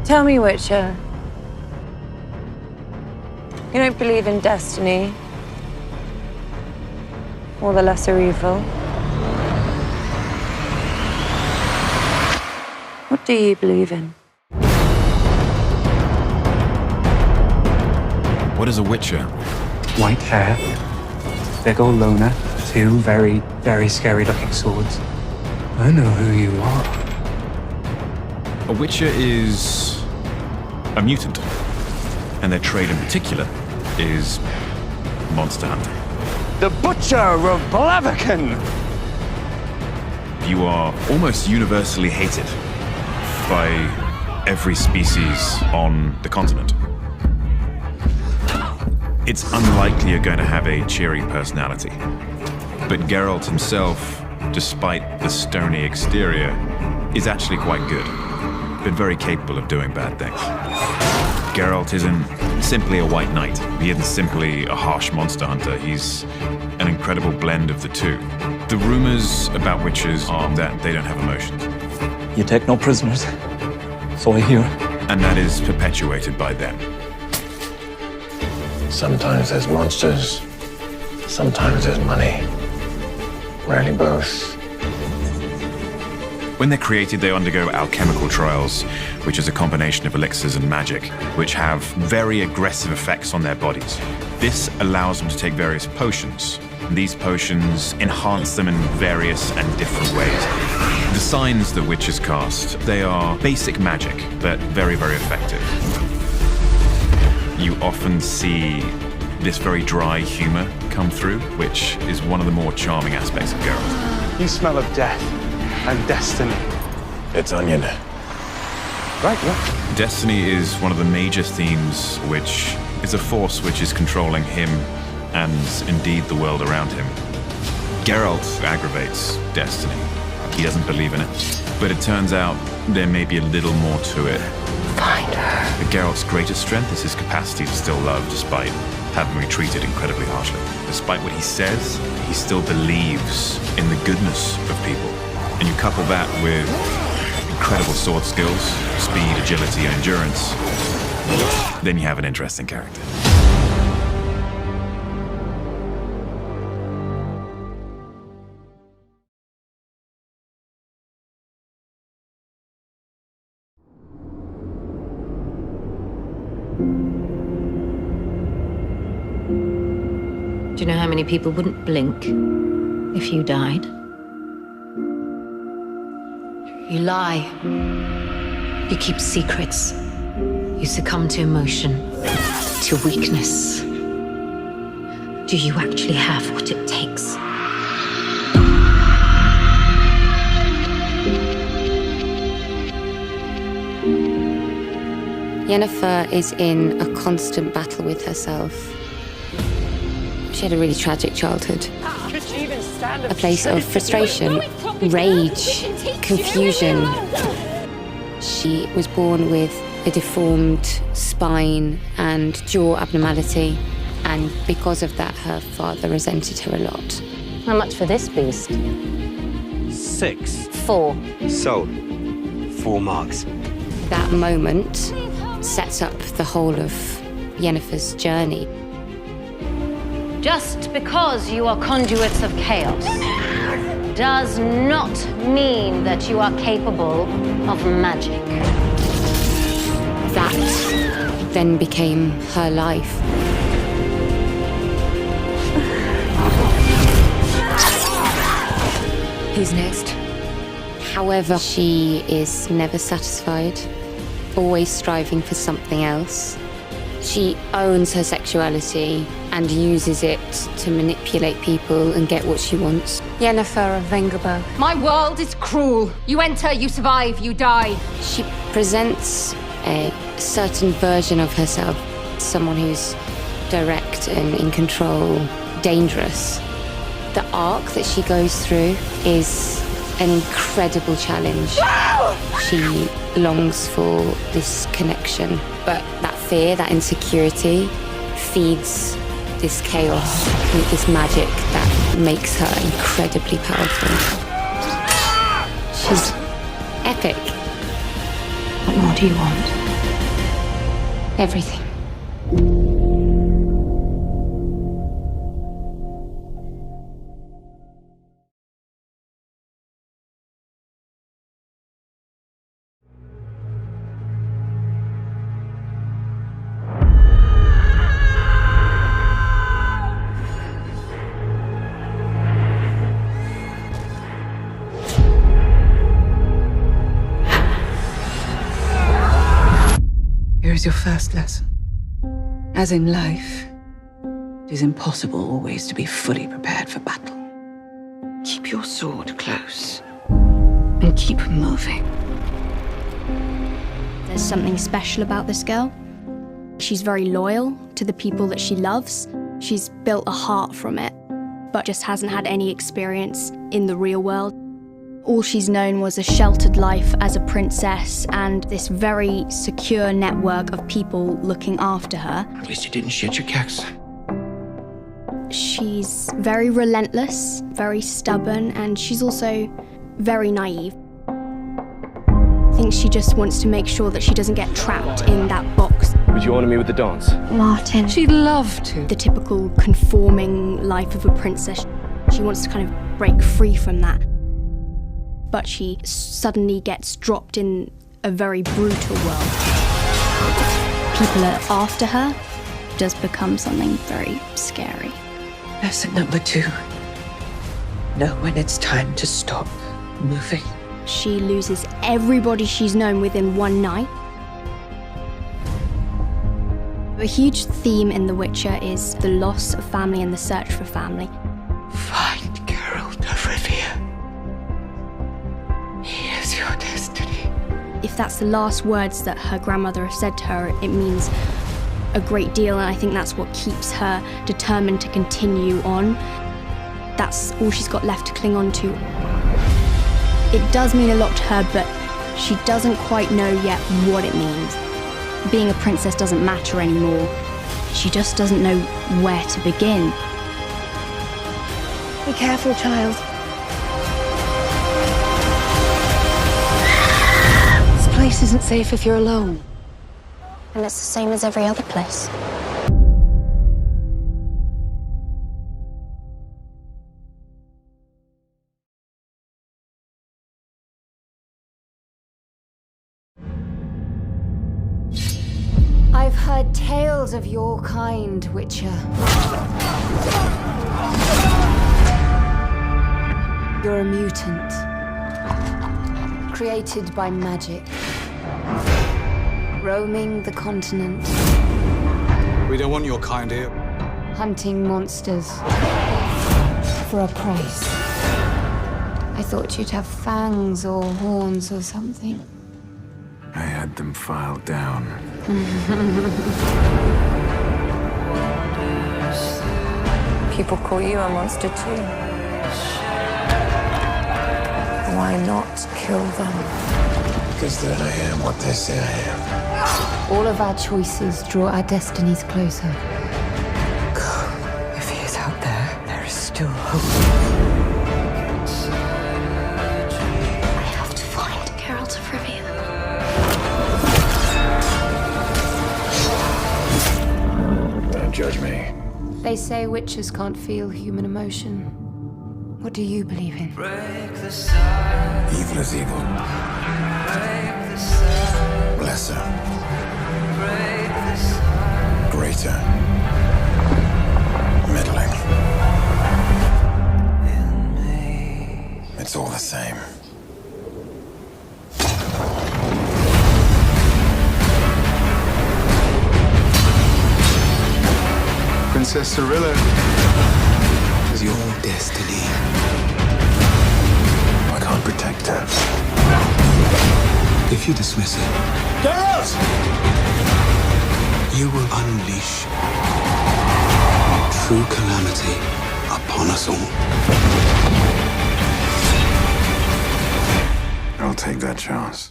Tell me, Witcher. You don't believe in destiny? Or the lesser evil? What do you believe in? What is a Witcher? White hair, big old loner, two very, very scary-looking swords. I know who you are. A Witcher is a mutant, and their trade in particular is monster hunting. The Butcher of Blaviken! You are almost universally hated by every species on the continent. It's unlikely you're going to have a cheery personality. But Geralt himself, despite the stony exterior, is actually quite good, but very capable of doing bad things. Geralt isn't simply a white knight. He isn't simply a harsh monster hunter. He's an incredible blend of the two. The rumors about witches are that they don't have emotions. You take no prisoners, so I hear. And that is perpetuated by them. Sometimes there's monsters, sometimes there's money. Rarely both. When they're created, they undergo alchemical trials, which is a combination of elixirs and magic, which have very aggressive effects on their bodies. This allows them to take various potions. These potions enhance them in various and different ways. The signs that witches cast, they are basic magic, but very, very effective. You often see this very dry humor come through, which is one of the more charming aspects of Geralt. You smell of death and destiny. It's onion. Right, yeah. Destiny is one of the major themes, which is a force which is controlling him and indeed the world around him. Geralt aggravates destiny. He doesn't believe in it. But it turns out there may be a little more to it. Find her. Geralt's greatest strength is his capacity to still love despite having been treated incredibly harshly. Despite what he says, he still believes in the goodness of people. And you couple that with incredible sword skills, speed, agility, and endurance, then you have an interesting character. Do you know how many people wouldn't blink if you died? You lie. You keep secrets. You succumb to emotion, to weakness. Do you actually have what it takes? Yennefer is in a constant battle with herself. She had a really tragic childhood. A place of frustration, rage, confusion. She was born with a deformed spine and jaw abnormality, and because of that, her father resented her a lot. How much for this beast? 6. 4. Sold. 4 marks. That moment sets up the whole of Yennefer's journey. Just because you are conduits of chaos does not mean that you are capable of magic. That then became her life. Who's next? However, she is never satisfied, always striving for something else. She owns her sexuality and uses it to manipulate people and get what she wants. Yennefer of Vengerberg. My world is cruel. You enter, you survive, you die. She presents a certain version of herself, someone who's direct and in control, dangerous. The arc that she goes through is an incredible challenge. No! She longs for this connection, but that fear, that insecurity, feeds this chaos, this magic that makes her incredibly powerful. She's epic. What more do you want? Everything. Here's your first lesson. As in life, it is impossible always to be fully prepared for battle. Keep your sword close and keep moving. There's something special about this girl. She's very loyal to the people that she loves. She's built a heart from it, but just hasn't had any experience in the real world. All she's known was a sheltered life as a princess and this very secure network of people looking after her. At least you didn't shit your cakes. She's very relentless, very stubborn, and she's also very naive. I think she just wants to make sure that she doesn't get trapped in that box. Would you honor me with the dance? Martin. She'd love to. The typical conforming life of a princess. She wants to kind of break free from that. But she suddenly gets dropped in a very brutal world. People are after her. It does become something very scary. Lesson number 2. Know when it's time to stop moving. She loses everybody she's known within one night. A huge theme in The Witcher is the loss of family and the search for family. Find Geralt of Rivia. He is your destiny. If that's the last words that her grandmother has said to her, it means a great deal, and I think that's what keeps her determined to continue on. That's all she's got left to cling on to. It does mean a lot to her, but she doesn't quite know yet what it means. Being a princess doesn't matter anymore. She just doesn't know where to begin. Be careful, child. This place isn't safe if you're alone. And it's the same as every other place. I've heard tales of your kind, Witcher. You're a mutant. Created by magic. Roaming the continent. We don't want your kind here. Hunting monsters. For a price. I thought you'd have fangs or horns or something. I had them filed down. People call you a monster too. Why not kill them? Because then I am what they say I am. All of our choices draw our destinies closer. If he is out there, there is still hope. I have to find Geralt of Rivia. Don't judge me. They say witches can't feel human emotion. What do you believe in? Evil is evil. Lesser. Greater. Middling. It's all the same. Princess Cirilla Is your destiny. I can't protect her. If you dismiss it, Geralt! you will unleash true calamity upon us all. I'll take that chance.